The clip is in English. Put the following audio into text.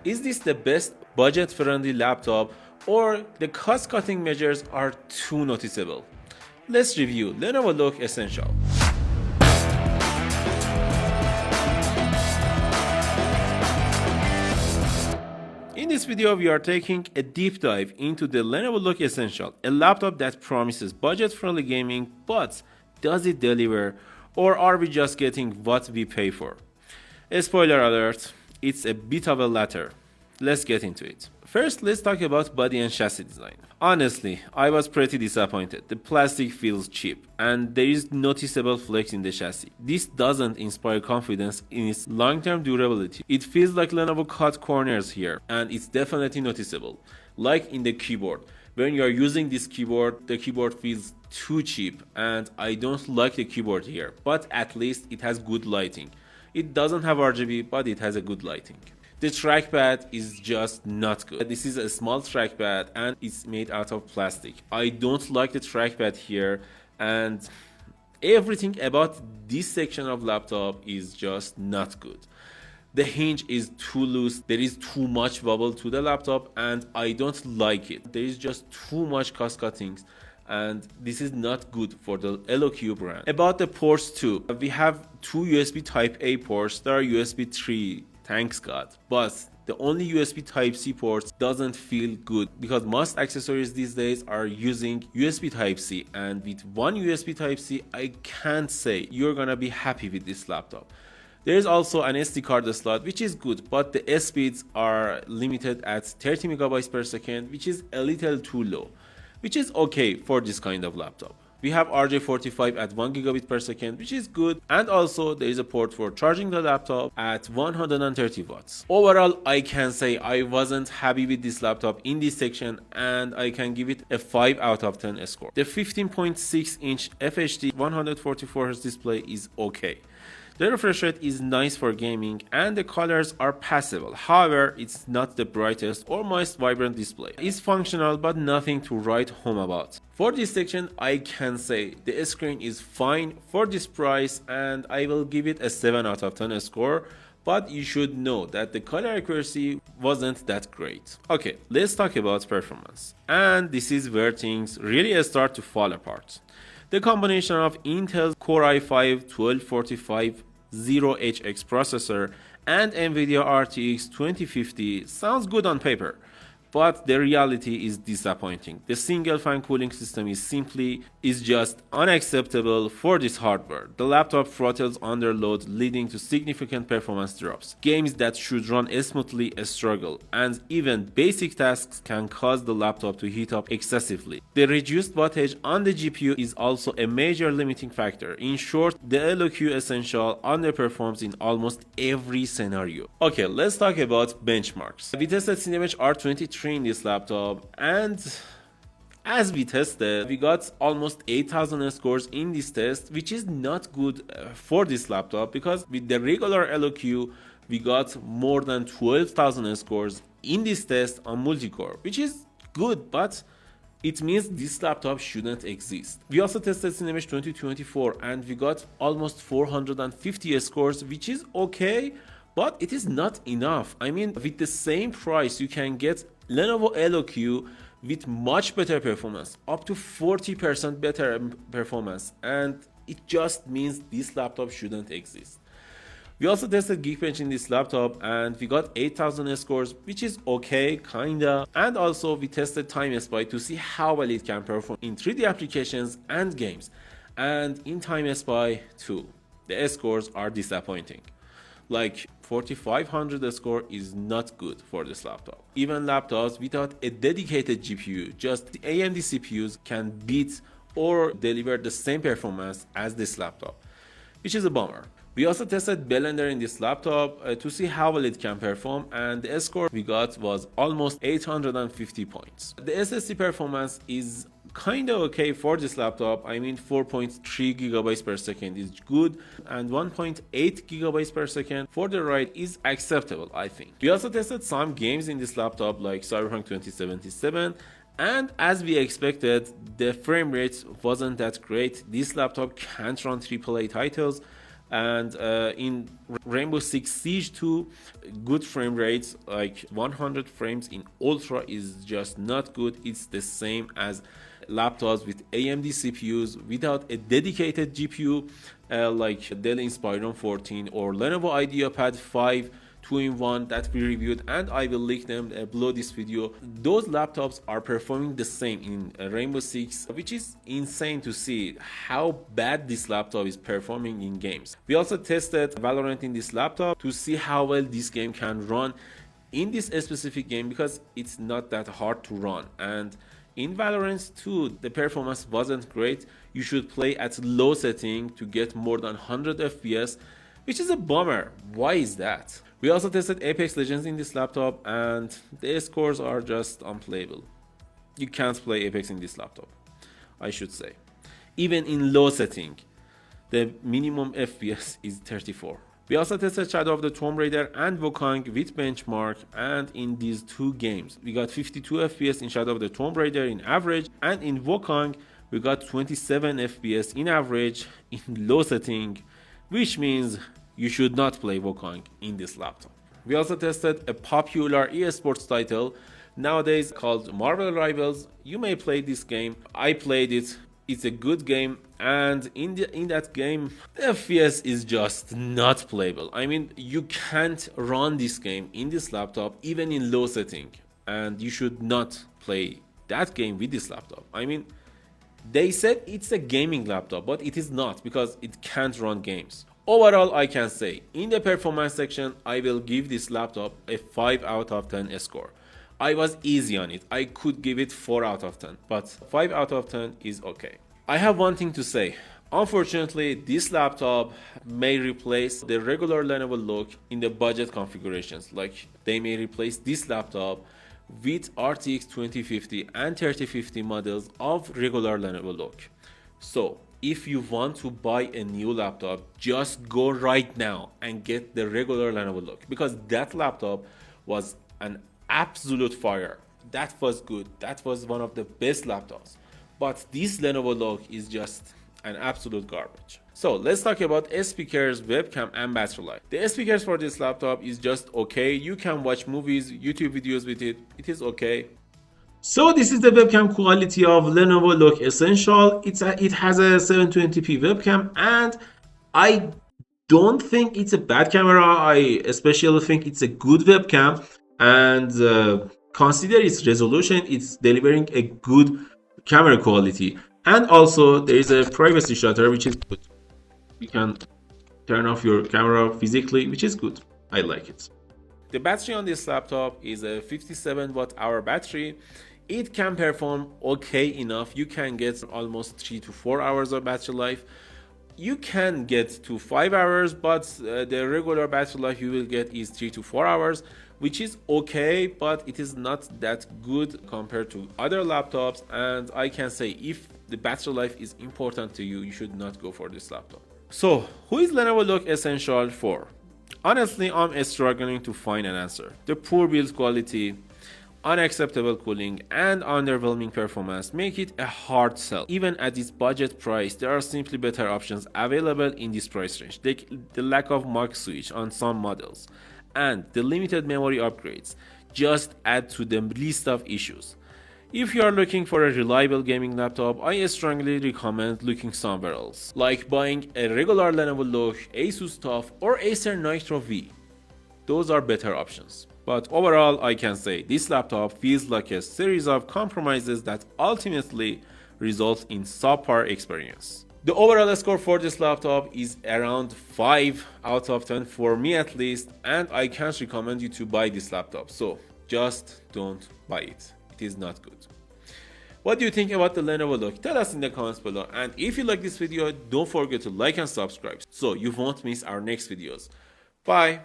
Is this the best budget-friendly laptop, or the cost-cutting measures are too noticeable? Let's review Lenovo LOQ Essential. In this video, we are taking a deep dive into the Lenovo LOQ Essential, a laptop that promises budget-friendly gaming, but does it deliver, or are we just getting what we pay for? A spoiler alert, it's a bit of a latter. Let's get into it. First, let's talk about body and chassis design. Honestly, I was pretty disappointed. The plastic feels cheap, and there is noticeable flex in the chassis. This doesn't inspire confidence in its long-term durability. It feels like Lenovo cut corners here, and it's definitely noticeable. Like in the keyboard. When you are using this keyboard, the keyboard feels too cheap, and I don't like the keyboard here, but at least it has good lighting. It doesn't have RGB, but it has a good lighting. The trackpad is just not good. This is a small trackpad and it's made out of plastic. I don't like the trackpad here, and everything about this section of laptop is just not good. The hinge is too loose, there is too much bubble to the laptop, and I don't like it. There is just too much cost cuttings, and this is not good for the LOQ brand. About the ports too, we have two USB Type A ports. There are USB 3, thanks God, but the only USB Type-C ports doesn't feel good because most accessories these days are using USB Type-C, and with one USB Type-C, I can't say you're gonna be happy with this laptop. There is also an SD card slot, which is good, but the speeds are limited at 30 megabytes per second, which is a little too low, which is okay for this kind of laptop. We have RJ45 at 1 gigabit per second, which is good, and also there is a port for charging the laptop at 130 watts. Overall, I can say I wasn't happy with this laptop in this section, and I can give it a 5 out of 10 score. The 15.6-inch FHD 144Hz display is okay. The refresh rate is nice for gaming, and the colors are passable. However, it's not the brightest or most vibrant display. It's functional, but nothing to write home about. For this section, I can say the screen is fine for this price, and I will give it a 7 out of 10 score. But you should know that the color accuracy wasn't that great. Okay, let's talk about performance. And this is where things really start to fall apart. The combination of Intel's Core i5-12450HX processor and Nvidia RTX 2050 sounds good on paper, but the reality is disappointing. The single fan cooling system is just unacceptable for this hardware. The laptop throttles under load, leading to significant performance drops. Games that should run smoothly struggle, and even basic tasks can cause the laptop to heat up excessively. The reduced wattage on the GPU is also a major limiting factor. In short, the LOQ Essential underperforms in almost every scenario. Okay, let's talk about benchmarks. We tested Cinebench R23 in this laptop, and as we tested, we got almost 8,000 scores in this test, which is not good for this laptop, because with the regular LOQ we got more than 12,000 scores in this test on multi-core, which is good, but it means this laptop shouldn't exist. We also tested Cinebench 2024 and we got almost 450 scores, which is okay, but it is not enough. I mean, with the same price, you can get Lenovo LOQ with much better performance, up to 40% better performance, and it just means this laptop shouldn't exist. We also tested Geekbench in this laptop and we got 8,000 scores, which is okay, kinda. And also we tested Time Spy to see how well it can perform in 3D applications and games. And in Time Spy 2, the scores are disappointing. Like 4500 score is not good for this laptop. Even laptops without a dedicated GPU, just the AMD CPUs can beat or deliver the same performance as this laptop, which is a bummer. We also tested Blender in this laptop to see how well it can perform, and the score we got was almost 850 points. The SSD performance is kinda okay for this laptop. I mean, 4.3 gigabytes per second is good, and 1.8 gigabytes per second for the write is acceptable, I think. We also tested some games in this laptop like Cyberpunk 2077, and as we expected, the frame rate wasn't that great. This laptop can't run AAA titles. And in Rainbow Six Siege 2, good frame rates like 100 frames in Ultra is just not good. It's the same as laptops with AMD CPUs without a dedicated GPU like Dell Inspiron 14 or Lenovo IdeaPad 5 2-in-1 that we reviewed, and I will link them below this video. Those laptops are performing the same in Rainbow Six, which is insane to see how bad this laptop is performing in games. We also tested Valorant in this laptop to see how well this game can run in this specific game, because it's not that hard to run. And in Valorant 2, the performance wasn't great. You should play at low setting to get more than 100 FPS, which is a bummer. Why is that? We also tested Apex Legends in this laptop, and the scores are just unplayable. You can't play Apex in this laptop, I should say. Even in low setting, the minimum FPS is 34. We also tested Shadow of the Tomb Raider and Wukong with benchmark, and in these two games, we got 52 FPS in Shadow of the Tomb Raider in average, and in Wukong, we got 27 FPS in average in low setting, which means you should not play Wukong in this laptop. We also tested a popular esports title nowadays called Marvel Rivals. You may play this game. I played it. It's a good game, and in that game, the FPS is just not playable. I mean, you can't run this game in this laptop even in low setting, and you should not play that game with this laptop. I mean, they said it's a gaming laptop, but it is not, because it can't run games. Overall, I can say, in the performance section, I will give this laptop a 5 out of 10 score. I was easy on it. I could give it 4 out of 10, but 5 out of 10 is okay. I have one thing to say. Unfortunately, this laptop may replace the regular Lenovo LOQ in the budget configurations. Like, they may replace this laptop with RTX 2050 and 3050 models of regular Lenovo LOQ. So, if you want to buy a new laptop, just go right now and get the regular Lenovo LOQ, because that laptop was an absolute fire. That was good. That was one of the best laptops. But this Lenovo LOQ is just an absolute garbage. So let's talk about speakers, webcam, and battery life. The speakers for this laptop is just okay. You can watch movies, YouTube videos with it. It is okay. So this is the webcam quality of Lenovo LOQ Essential. It has a 720p webcam, and I don't think it's a bad camera. I especially think it's a good webcam, and consider its resolution. It's delivering a good camera quality, and also there is a privacy shutter, which is good. You can turn off your camera physically, which is good. I like it. The battery on this laptop is a 57 watt-hour battery. It can perform okay enough. You can get almost 3 to 4 hours of battery life. You can get to 5 hours, but the regular battery life you will get is 3 to 4 hours, which is okay, but it is not that good compared to other laptops. And I can say, if the battery life is important to you, you should not go for this laptop. So, who is Lenovo LOQ Essential for? Honestly, I'm struggling to find an answer. The poor build quality, unacceptable cooling, and underwhelming performance make it a hard sell. Even at this budget price, there are simply better options available in this price range. The lack of MUX switch on some models and the limited memory upgrades just add to the list of issues. If you are looking for a reliable gaming laptop, I strongly recommend looking somewhere else, like buying a regular Lenovo LOQ, Asus TUF, or Acer Nitro V. Those are better options. But overall, I can say this laptop feels like a series of compromises that ultimately results in subpar experience. The overall score for this laptop is around 5 out of 10 for me at least, and I can't recommend you to buy this laptop. So just don't buy it. It is not good. What do you think about the Lenovo LOQ? Tell us in the comments below, and if you like this video, don't forget to like and subscribe so you won't miss our next videos. Bye!